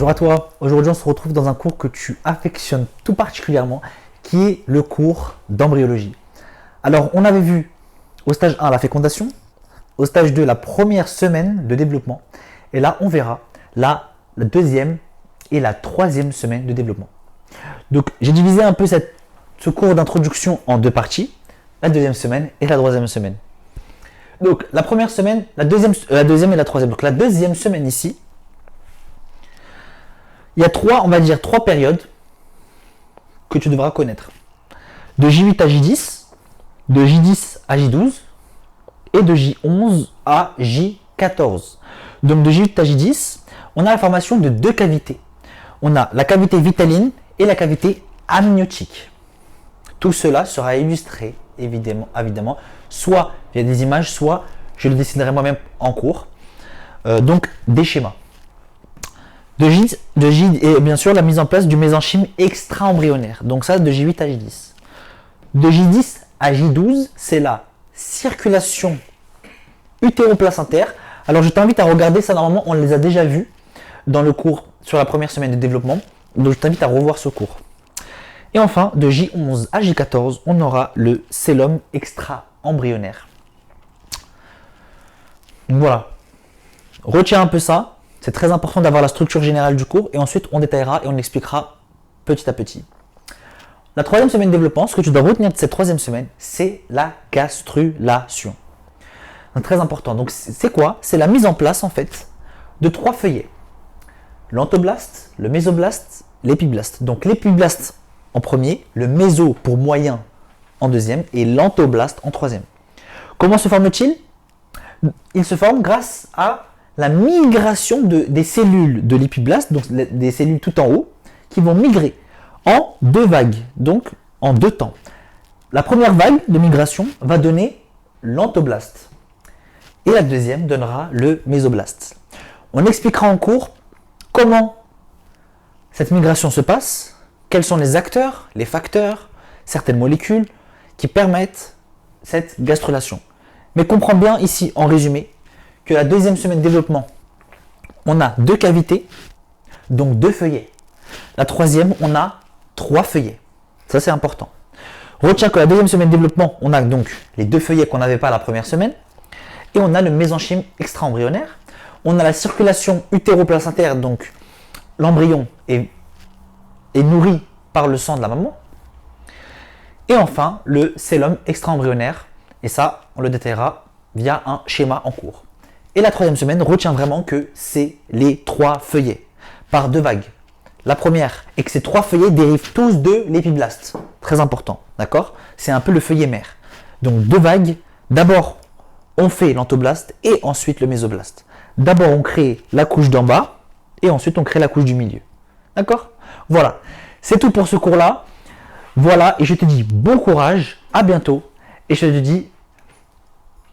Bonjour à toi, aujourd'hui on se retrouve dans un cours que tu affectionnes tout particulièrement, qui est le cours d'embryologie. Alors on avait vu au stage 1 la fécondation, au stage 2 la première semaine de développement, et là on verra la deuxième et la troisième semaine de développement. Donc j'ai divisé un peu ce cours d'introduction en deux parties, la deuxième semaine et la troisième semaine. Donc la première semaine, la deuxième et la troisième. Donc la deuxième semaine ici, il y a trois périodes que tu devras connaître. De J8 à J10, de J10 à J12 et de J11 à J14. Donc de J8 à J10, on a la formation de deux cavités. On a la cavité vitelline et la cavité amniotique. Tout cela sera illustré évidemment, soit via des images, soit je le dessinerai moi-même en cours. Donc des schémas. De J et bien sûr la mise en place du mésenchyme extra-embryonnaire. Donc ça de J8 à J10. De J10 à J12, c'est la circulation utéroplacentaire. Alors je t'invite à regarder ça, normalement on les a déjà vus dans le cours sur la première semaine de développement. Donc je t'invite à revoir ce cours. Et enfin, de J11 à J14, on aura le cellum extra-embryonnaire. Voilà. Retiens un peu ça. C'est très important d'avoir la structure générale du cours et ensuite on détaillera et on expliquera petit à petit. La troisième semaine de développement, ce que tu dois retenir de cette troisième semaine, c'est la gastrulation. Donc, très important. Donc c'est quoi? C'est la mise en place en fait de trois feuillets. L'entoblaste, le mésoblaste, l'épiblaste. Donc l'épiblaste en premier, le méso pour moyen en deuxième et l'entoblaste en troisième. Comment se forme-t-il? Il se forme grâce à la migration des cellules de l'épiblaste, donc des cellules tout en haut, qui vont migrer en deux vagues, donc en deux temps. La première vague de migration va donner l'entoblaste et la deuxième donnera le mésoblaste. On expliquera en cours comment cette migration se passe, quels sont les acteurs, les facteurs, certaines molécules qui permettent cette gastrulation. Mais comprends bien ici en résumé que la deuxième semaine de développement, on a deux cavités, donc deux feuillets. La troisième, on a trois feuillets. Ça, c'est important. Retiens que la deuxième semaine de développement, on a donc les deux feuillets qu'on n'avait pas la première semaine, et on a le mésenchyme extra-embryonnaire. On a la circulation utéroplacentaire, donc l'embryon est nourri par le sang de la maman. Et enfin, le cellum extra-embryonnaire, et ça, on le détaillera via un schéma en cours. Et la troisième semaine, retiens vraiment que c'est les trois feuillets par deux vagues. La première est que ces trois feuillets dérivent tous de l'épiblaste. Très important, d'accord? C'est un peu le feuillet mère. Donc deux vagues. D'abord, on fait l'entoblaste et ensuite le mésoblaste. D'abord, on crée la couche d'en bas et ensuite on crée la couche du milieu. D'accord? Voilà. C'est tout pour ce cours-là. Voilà, et je te dis bon courage, à bientôt. Et je te dis,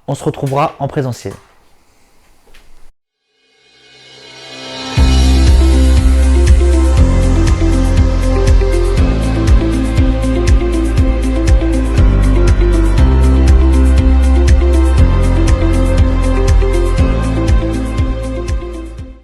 on se retrouvera en présentiel.